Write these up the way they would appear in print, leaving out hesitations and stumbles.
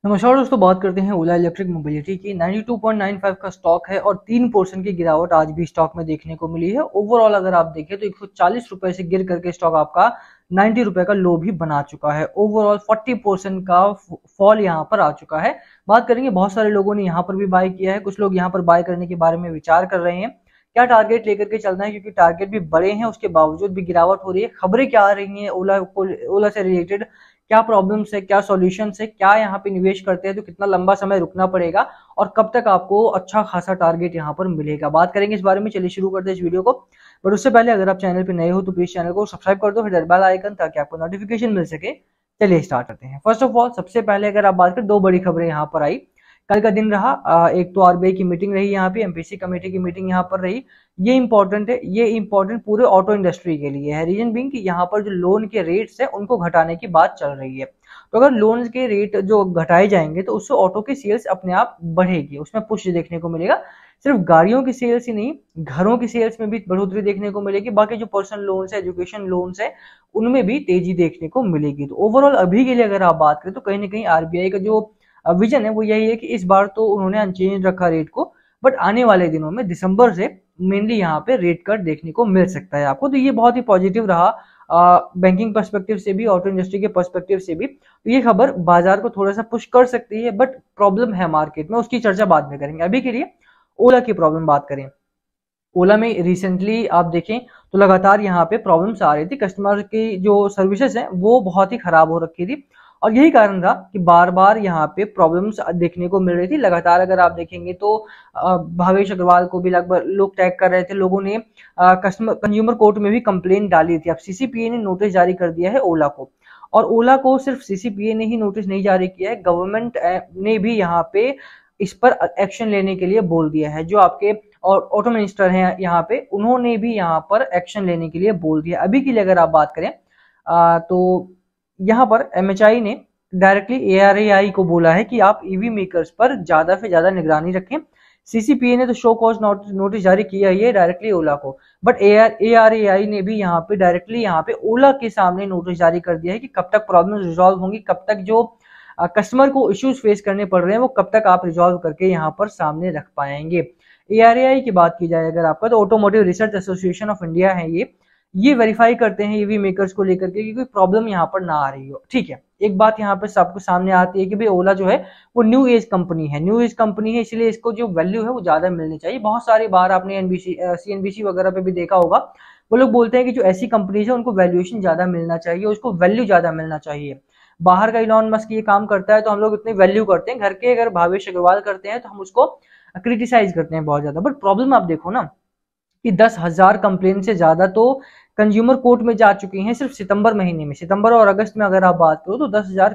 नमस्कार दोस्तों, बात करते हैं ओला इलेक्ट्रिक मोबिलिटी की। 92.95 का स्टॉक है और 3% की गिरावट आज भी स्टॉक में देखने को मिली है। ओवरऑल अगर आप देखें तो 140 रुपए से गिर करके स्टॉक आपका 90 रुपए का लो भी बना चुका है। ओवरऑल 40% का फॉल यहाँ पर आ चुका है। बात करेंगे, बहुत सारे लोगों ने यहाँ पर भी बाय किया है, कुछ लोग यहाँ पर बाय करने के बारे में विचार कर रहे हैं। क्या टारगेट लेकर के चलना है, क्योंकि टारगेट भी बड़े हैं, उसके बावजूद भी गिरावट हो रही है। खबरें क्या आ रही हैं ओला से रिलेटेड, क्या प्रॉब्लम्स है, क्या सॉल्यूशंस है, क्या यहाँ पे निवेश करते हैं तो कितना लंबा समय रुकना पड़ेगा और कब तक आपको अच्छा खासा टारगेट यहाँ पर मिलेगा, बात करेंगे इस बारे में। चलिए शुरू करते हैं इस वीडियो को। बट उससे पहले अगर आप चैनल पे नए हो तो प्लीज चैनल को सब्सक्राइब कर दो, फिर बेल आइकन, ताकि आपको नोटिफिकेशन मिल सके। चलिए स्टार्ट करते हैं। फर्स्ट ऑफ ऑल, सबसे पहले अगर आप बात करें, दो बड़ी खबरें यहाँ पर आई। कल का दिन रहा, एक तो आरबीआई की मीटिंग रही, यहाँ पे एमपीसी कमेटी की मीटिंग यहाँ पर रही। ये इंपॉर्टेंट है, ये इंपॉर्टेंट पूरे ऑटो इंडस्ट्री के लिए है। रीजन बीइंग कि यहाँ पर जो लोन के रेट्स है उनको घटाने की बात चल रही है। तो अगर लोन के रेट जो घटाए जाएंगे तो उससे ऑटो की सेल्स अपने आप बढ़ेगी, उसमें पुश देखने को मिलेगा। सिर्फ गाड़ियों की सेल्स ही नहीं, घरों की सेल्स में भी बढ़ोतरी देखने को मिलेगी। बाकी जो पर्सनल लोन्स है, एजुकेशन लोन्स है, उनमें भी तेजी देखने को मिलेगी। तो ओवरऑल अभी के लिए अगर आप बात करें तो कहीं ना कहीं आरबीआई का जो विजन है वो यही है कि इस बार तो उन्होंने अनचेंज रखा रेट को, बट आने वाले दिनों में दिसंबर से मेनली यहाँ पे रेट कट देखने को मिल सकता है आपको। तो ये बहुत ही पॉजिटिव रहा बैंकिंग पर्सपेक्टिव से भी, ऑटो इंडस्ट्री के पर्सपेक्टिव से भी। तो ये खबर बाजार को थोड़ा सा पुश कर सकती है, बट प्रॉब्लम है मार्केट में, उसकी चर्चा बाद में करेंगे। अभी के लिए ओला की प्रॉब्लम बात करें। ओला में रिसेंटली आप देखें तो लगातार यहाँ पे प्रॉब्लम्स आ रही थी, कस्टमर की जो सर्विसेज हैं वो बहुत ही खराब हो रखी थी। और यही कारण था कि बार बार यहाँ पे प्रॉब्लम्स देखने को मिल रही थी लगातार। अगर आप देखेंगे तो भावेश अग्रवाल को भी लगभग लोग टैग कर रहे थे, लोगों ने कस्टमर कंज्यूमर कोर्ट में भी कंप्लेन डाली थी। अब सीसीपीए ने नोटिस जारी कर दिया है ओला को, और ओला को सिर्फ सीसीपीए ने ही नोटिस नहीं जारी किया है, गवर्नमेंट ने भी यहाँ पे इस पर एक्शन लेने के लिए बोल दिया है। जो आपके और ऑटो मिनिस्टर हैं यहाँ पे, उन्होंने भी यहाँ पर एक्शन लेने के लिए बोल दिया। अभी के लिए अगर आप बात करें तो यहाँ पर एमएचआई ने डायरेक्टली एआरएआई को बोला है कि आप ईवी मेकर्स पर ज्यादा से ज्यादा निगरानी रखें। सीसीपीए ने तो शो कॉज नोटिस जारी किया है डायरेक्टली ओला को, बट एआरएआई ने भी यहाँ पे डायरेक्टली यहाँ पे ओला के सामने नोटिस जारी कर दिया है कि कब तक प्रॉब्लम रिजॉल्व होंगी, कब तक जो कस्टमर को इश्यूज फेस करने पड़ रहे हैं वो कब तक आप रिजॉल्व करके यहाँ पर सामने रख पाएंगे। एआरएआई की बात की जाए अगर आपका, तो automotive research association of India है ये वेरीफाई करते हैं ईवी मेकर्स को लेकर के कि कोई प्रॉब्लम यहाँ पर ना आ रही हो। ठीक है, एक बात यहाँ पर सबको सामने आती है कि भाई ओला जो है वो न्यू एज कंपनी है, न्यू एज कंपनी है, इसलिए इसको जो वैल्यू है वो ज्यादा मिलनी चाहिए। बहुत सारी बार आपने एनबीसी सीएनबीसी वगैरह पे भी देखा होगा, वो लोग बोलते हैं कि जो ऐसी कंपनीज है उनको वैल्यूएशन ज्यादा मिलना चाहिए, उसको वैल्यू ज्यादा मिलना चाहिए। बाहर का इलॉन मस्क ये काम करता है तो हम लोग इतनी वैल्यू करते हैं, घर के अगर भावेश अग्रवाल करते हैं तो हम उसको क्रिटिसाइज करते हैं बहुत ज्यादा। बट प्रॉब्लम आप देखो ना कि 10,000 कंप्लेन से ज्यादा तो कंज्यूमर कोर्ट में जा चुकी हैं सिर्फ सितंबर महीने में। सितंबर और अगस्त में अगर आप बात करो तो 10,000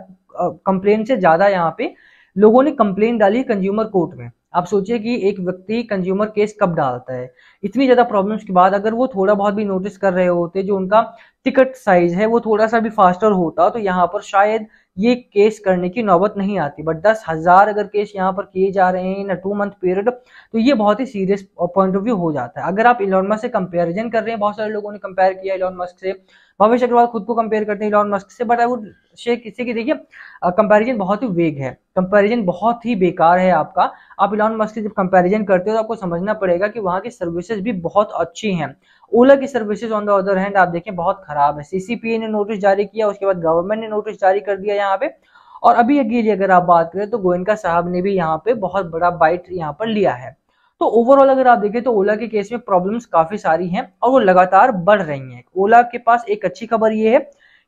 कंप्लेन से ज्यादा यहाँ पे लोगों ने कंप्लेन डाली कंज्यूमर कोर्ट में। आप सोचिए कि एक व्यक्ति कंज्यूमर केस कब डालता है। इतनी ज्यादा प्रॉब्लम्स के बाद अगर वो थोड़ा बहुत भी नोटिस कर रहे होते, जो उनका टिकट साइज है वो थोड़ा सा भी फास्टर होता, तो यहाँ पर शायद ये केस करने की नौबत नहीं आती। बट 10,000 अगर केस यहाँ पर किए जा रहे हैं इन 2 मंथ पीरियड, तो ये बहुत ही सीरियस पॉइंट ऑफ व्यू हो जाता है। अगर आप इलॉन मस्क से कंपैरिजन कर रहे हैं, बहुत सारे लोगों ने कंपेयर किया इलॉन मस्क से, भवेश अग्रवाल खुद को कंपेयर करते हैं इलॉन मस्क से, बट आई वुड से किसी की देखिए कंपैरिजन बहुत ही वेग है, कंपैरिजन बहुत ही बेकार है आपका। आप इलॉन मस्क से जब कंपैरिजन करते हो तो आपको समझना पड़ेगा कि वहां की सर्विसेज भी बहुत अच्छी हैं। ओला की services on the other hand आप देखें बहुत खराब है। सीसीपीए ने नोटिस जारी किया, उसके बाद गवर्नमेंट ने नोटिस जारी कर दिया यहाँ पे। और अभी अगली अगर आप बात करें तो गोयनका साहब ने भी यहाँ पे बहुत बड़ा बाइट यहाँ पर लिया है। तो ओवरऑल अगर आप देखें तो ओला के केस में प्रॉब्लम्स काफी सारी हैं और वो लगातार बढ़ रही हैं। ओला के पास एक अच्छी खबर ये है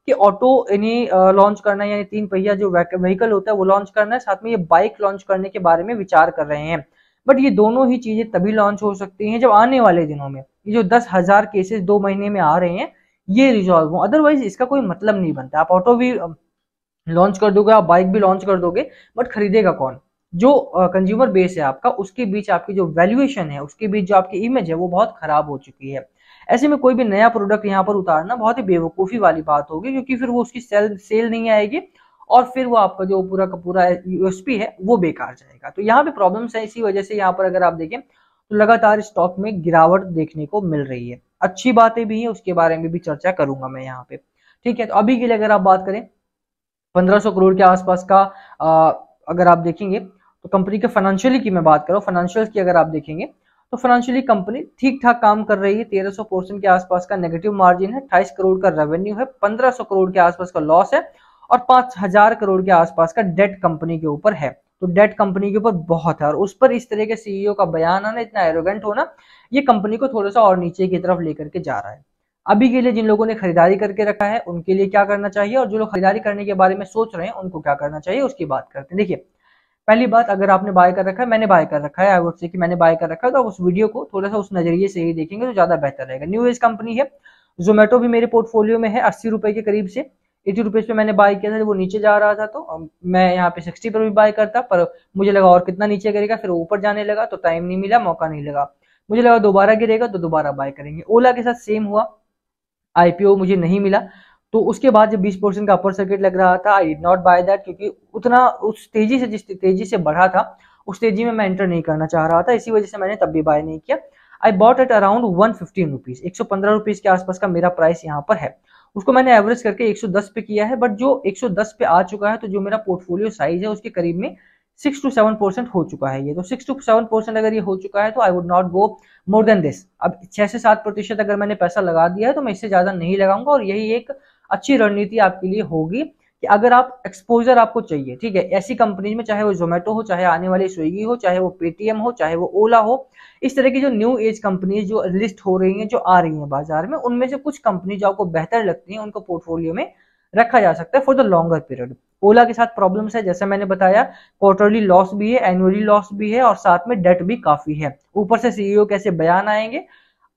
कि ऑटो इन्हें लॉन्च करना है, यानी 3 पहिया जो व्हीकल होता है वो लॉन्च करना है, साथ में ये बाइक लॉन्च करने के बारे में विचार कर रहे हैं। बट ये दोनों ही चीजें तभी लॉन्च हो सकती हैं जब आने वाले दिनों में ये जो 10,000 केसेस 2 महीने में आ रहे हैं ये रिजॉल्व हो। अदरवाइज इसका कोई मतलब नहीं बनता। आप ऑटो भी लॉन्च कर दोगे, आप बाइक भी लॉन्च कर दोगे, बट खरीदेगा कौन? जो कंज्यूमर बेस है आपका, उसके बीच आपकी जो वैल्यूएशन है, उसके बीच जो आपकी इमेज है वो बहुत खराब हो चुकी है। ऐसे में कोई भी नया प्रोडक्ट यहाँ पर उतारना बहुत ही बेवकूफी वाली बात होगी, क्योंकि फिर वो उसकी सेल नहीं आएगी और फिर वो आपका जो पूरा का पूरा यूएसपी है वो बेकार जाएगा। तो यहाँ पे प्रॉब्लम्स है, इसी वजह से यहाँ पर अगर आप देखें तो लगातार स्टॉक में गिरावट देखने को मिल रही है। अच्छी बातें भी है, उसके बारे में भी चर्चा करूंगा मैं यहाँ पे। ठीक है, तो अभी के लिए अगर आप बात करें 1500 करोड़ के आसपास का अगर आप देखेंगे तो कंपनी के फाइनेंशियली की मैं बात कर रहा हूँ, फाइनेंशियल्स की अगर आप देखेंगे तो फाइनेंशियली कंपनी ठीक ठाक काम कर रही है। 1300% के आसपास का नेगेटिव मार्जिन है, 28 करोड़ का रेवेन्यू है, 1500 करोड़ के आसपास का लॉस है और 5000 करोड़ के आसपास का डेट कंपनी के ऊपर है। तो डेट कंपनी के ऊपर बहुत है और उस पर इस तरह के सीईओ का बयान आना, इतना एरोगेंट होना, ये कंपनी को थोड़ा सा और नीचे की तरफ लेकर के जा रहा है। अभी के लिए जिन लोगों ने खरीदारी करके रखा है उनके लिए क्या करना चाहिए और जो लोग खरीदारी करने के बारे में सोच रहे हैं उनको क्या करना चाहिए, उसकी बात करते हैं। देखिए, पहली बात, अगर आपने बाय कर रखा है, मैंने बाय कर रखा है, आई वुड से कि मैंने बाय कर रखा है, तो आप उस वीडियो को थोड़ा सा उस नजरिए से ही देखेंगे तो ज्यादा बेहतर रहेगा। न्यू एज कंपनी है। जोमेटो भी मेरे पोर्टफोलियो में है 80 रुपए के करीब से। 80 रुपीज पे मैंने बाय किया था, वो नीचे जा रहा था तो मैं यहाँ पे 60 पर भी बाय करता, पर मुझे लगा और कितना नीचे करेगा, फिर ऊपर जाने लगा तो टाइम नहीं मिला, मौका नहीं लगा। मुझे लगा दोबारा गिरेगा तो दोबारा बाय करेंगे। ओला के साथ सेम हुआ, आईपीओ मुझे नहीं मिला, तो उसके बाद जब 20% का अपर सर्किट लग रहा था, I did not by that, क्योंकि उतना उस तेजी से, जिस तेजी से बढ़ा था उस तेजी में मैं एंटर नहीं करना चाह रहा था, इसी वजह से मैंने तब भी बाय नहीं किया। I bought at around 115 rupees, 115 rupees के आसपास का मेरा प्राइस यहाँ पर है। उसको मैंने एवरेज करके 110 पे किया है, बट जो 110 पे आ चुका है तो जो मेरा पोर्टफोलियो साइज है उसके करीब में 6 to 7% हो चुका है ये। तो 6 to 7% अगर ये हो चुका है तो I would not go more than this. अब 6 से 7% अगर मैंने पैसा लगा दिया है तो मैं इससे ज्यादा नहीं लगाऊंगा, और यही एक अच्छी रणनीति आपके लिए होगी कि अगर आप एक्सपोजर आपको चाहिए, ठीक है, ऐसी कंपनी में, चाहे वो जोमेटो हो, चाहे आने वाली स्विगी हो, चाहे वो पेटीएम हो, चाहे वो ओला हो, इस तरह की जो न्यू एज कंपनी जो लिस्ट हो रही हैं, जो आ रही हैं बाजार में, उनमें से कुछ कंपनी जो आपको बेहतर लगती हैं उनको पोर्टफोलियो में रखा जा सकता है फॉर द लॉन्गर पीरियड। ओला के साथ प्रॉब्लम्स है, जैसे मैंने बताया, क्वार्टरली लॉस भी है, एनुअली लॉस भी है और साथ में डेट भी काफी है। ऊपर से सीईओ कैसे बयान आएंगे,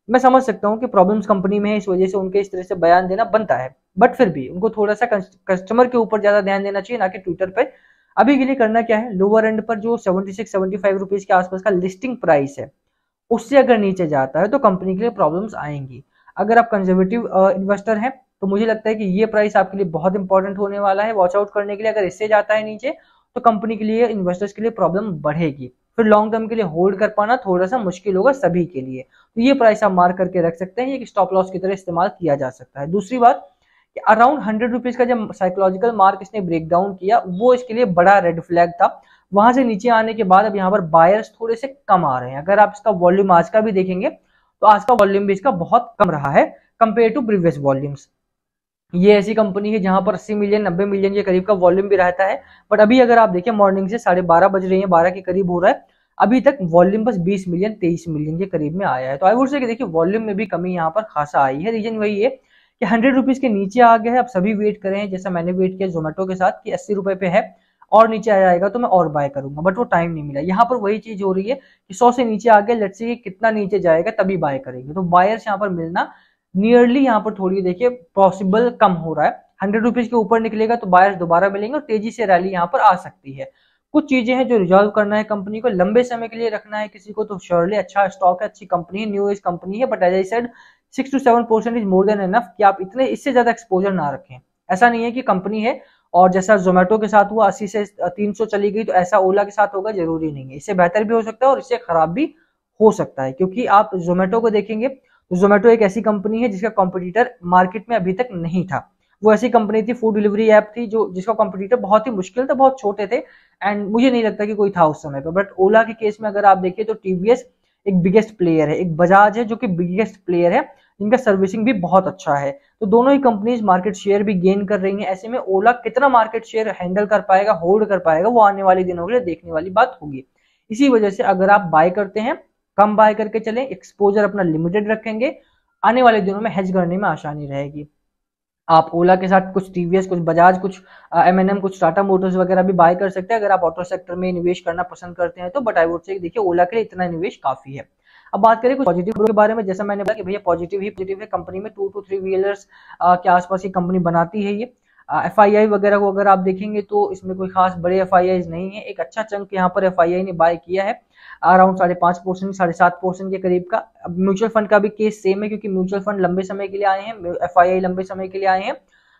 मैं समझ सकता हूँ कि प्रॉब्लम्स कंपनी में है, इस वजह से उनके इस तरह से बयान देना बनता है, बट फिर भी उनको थोड़ा सा कस्टमर के ऊपर ज्यादा ध्यान देना चाहिए, ना कि ट्विटर पे। अभी के लिए करना क्या है, लोअर एंड पर जो 76-75 रुपीज के आसपास का लिस्टिंग प्राइस है, उससे अगर नीचे जाता है तो कंपनी के लिए प्रॉब्लम्स आएंगी। अगर आप कंजर्वेटिव इन्वेस्टर हैं तो मुझे लगता है कि ये प्राइस आपके लिए बहुत इंपॉर्टेंट होने वाला है वॉच आउट करने के लिए। अगर इससे जाता है नीचे तो कंपनी के लिए, इन्वेस्टर्स के लिए प्रॉब्लम बढ़ेगी, फिर लॉन्ग टर्म के लिए होल्ड कर पाना थोड़ा सा मुश्किल होगा सभी के लिए। तो ये प्राइस आप मार्क करके रख सकते हैं, ये स्टॉप लॉस की तरह इस्तेमाल किया जा सकता है। दूसरी बात कि अराउंड 100 रुपीज का जब साइकोलॉजिकल मार्क इसने ब्रेक डाउन किया, वो इसके लिए बड़ा रेड फ्लैग था। वहां से नीचे आने के बाद अब यहाँ पर बायर्स थोड़े से कम आ रहे हैं। अगर आप इसका वॉल्यूम आज का भी देखेंगे तो आज का वॉल्यूम भी इसका बहुत कम रहा है कंपेयर टू प्रीवियस वॉल्यूम्स। ये ऐसी कंपनी है जहां पर 80 मिलियन 90 मिलियन के करीब का वॉल्यूम भी रहता है, बट अभी अगर आप देखें मॉर्निंग से 12:30 बज रही है, 12 के करीब हो रहा है, अभी तक वॉल्यूम बस 20 मिलियन 23 मिलियन के करीब में आया है। तो आई वुड से कि देखिए वॉल्यूम में भी कमी यहाँ पर खासा आई है। रीजन वही है कि 100 रुपीज के नीचे आ गया है। अब सभी वेट करें, जैसा मैंने वेट किया जोमेटो के साथ कि 80 रुपए पे है और नीचे आ जाएगा तो मैं और बाय करूंगा, बट वो टाइम नहीं मिला। यहाँ पर वही चीज हो रही है कि 100 से नीचे आ गया, लेट्स से कितना नीचे जाएगा तभी बाय करेंगे। तो बायर्स यहाँ पर मिलना नियरली यहाँ पर थोड़ी देखिए पॉसिबल कम हो रहा है। 100 रुपीज के ऊपर निकलेगा तो बायर्स दोबारा मिलेंगे और तेजी से रैली यहाँ पर आ सकती है। कुछ चीजें हैं जो रिजॉल्व करना है कंपनी को, लंबे समय के लिए रखना है किसी को तो श्योरली अच्छा स्टॉक है, अच्छी कंपनी है, न्यू एज कंपनी है, but as I said 6 to 7% is more than enough कि आप इतने इससे ज्यादा एक्सपोजर ना रखें। ऐसा नहीं है कि कंपनी है और जैसा जोमेटो के साथ हुआ 80 से 300 चली गई तो ऐसा ओला के साथ होगा, जरूरी नहीं है। इससे बेहतर भी हो सकता है और इससे खराब भी हो सकता है, क्योंकि आप जोमेटो को देखेंगे तो जोमेटो एक ऐसी कंपनी है जिसका कॉम्पिटिटर मार्केट में अभी तक नहीं था। वो ऐसी कंपनी थी, फूड डिलीवरी ऐप थी, जो जिसका कॉम्पिटिटर बहुत ही मुश्किल था, बहुत छोटे थे, एंड मुझे नहीं लगता कि कोई था उस समय पर। बट ओला के केस में अगर आप देखिए तो टीवीएस एक बिगेस्ट प्लेयर है, एक बजाज है जो कि बिगेस्ट प्लेयर है, जिनका सर्विसिंग भी बहुत अच्छा है। तो दोनों ही कंपनीज मार्केट शेयर भी गेन कर रही हैं। ऐसे में ओला कितना मार्केट शेयर हैंडल कर पाएगा, होल्ड कर पाएगा, वो आने वाले दिनों के लिए देखने वाली बात होगी। इसी वजह से अगर आप बाय करते हैं, कम बाय करके चलें, एक्सपोजर अपना लिमिटेड रखेंगे, आने वाले दिनों में हेज करने में आसानी रहेगी। आप ओला के साथ कुछ टीवीएस, कुछ बजाज, कुछ एमएनएम, कुछ टाटा मोटर्स वगैरह भी बाय कर सकते हैं अगर आप ऑटो सेक्टर में निवेश करना पसंद करते हैं तो। बट आई वुड से देखिए ओला के लिए इतना निवेश काफी है। अब बात करें कुछ पॉजिटिव के बारे में, जैसा मैंने बताया कि भैया पॉजिटिव ही पॉजिटिव है। कंपनी में 2 to 3 व्हीलर्स के आसपास ही कंपनी बनाती है। ये एफआईआई वगैरह को अगर आप देखेंगे तो इसमें कोई खास बड़े एफआईआई नहीं है। एक अच्छा चंक यहाँ पर एफआईआई ने बाय किया है, अराउंड 5.5%, 7.5% के करीब का। अब म्यूचुअल फंड का भी केस सेम है, क्योंकि म्यूचुअल फंड लंबे समय के लिए आए हैं, एफआईआई लंबे समय के लिए आए हैं।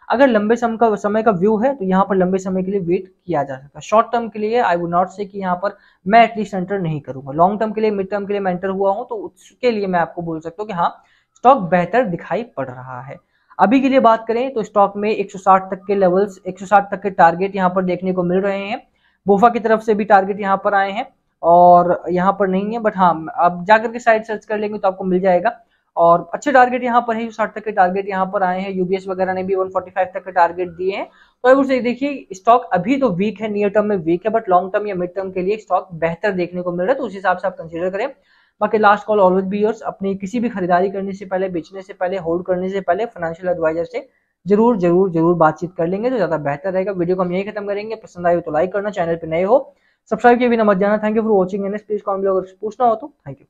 अगर लंबे समय का व्यू है तो यहाँ पर लंबे समय के लिए वेट किया जा सकता है। शॉर्ट टर्म के लिए आई वुड नॉट से कि यहाँ पर मैं एटलीस्ट एंटर नहीं करूंगा। लॉन्ग टर्म के लिए, मिड टर्म के लिए मैं एंटर हुआ हूँ, तो उसके लिए मैं आपको बोल सकता हूँ कि हाँ स्टॉक बेहतर दिखाई पड़ रहा है। अभी के लिए बात करें तो स्टॉक में 160 तक के लेवल्स, 160 तक के टारगेट यहाँ पर देखने को मिल रहे हैं। बोफा की तरफ से भी टारगेट यहाँ पर आए हैं और यहाँ पर नहीं है, बट हाँ आप जाकर के साइट सर्च कर लेंगे तो आपको मिल जाएगा। और अच्छे टारगेट यहाँ पर है, 60 तक के टारगेट यहाँ पर आए हैं। यूबीएस वगैरह ने भी 145 तक के टारगेट दिए हैं। तो आई वुड से देखिए स्टॉक अभी तो वीक है, नियर टर्म में वीक है, बट लॉन्ग टर्म या मिड टर्म के लिए स्टॉक बेहतर देखने को मिल रहा है, तो उस हिसाब से आप कंसीडर करें। बाकी last call always be yours, अपनी किसी भी खरीदारी करने से पहले, बेचने से पहले, होल्ड करने से पहले फाइनेंशियल एडवाइजर से जरूर जरूर जरूर बातचीत कर लेंगे तो ज्यादा बेहतर रहेगा। वीडियो को हम यही खत्म करेंगे। पसंद आए तो लाइक करना, चैनल पे नए हो सब्सक्राइब किए बिना मत जाना। Thank you for watching and please comment अगर पूछना हो तो। Thank you.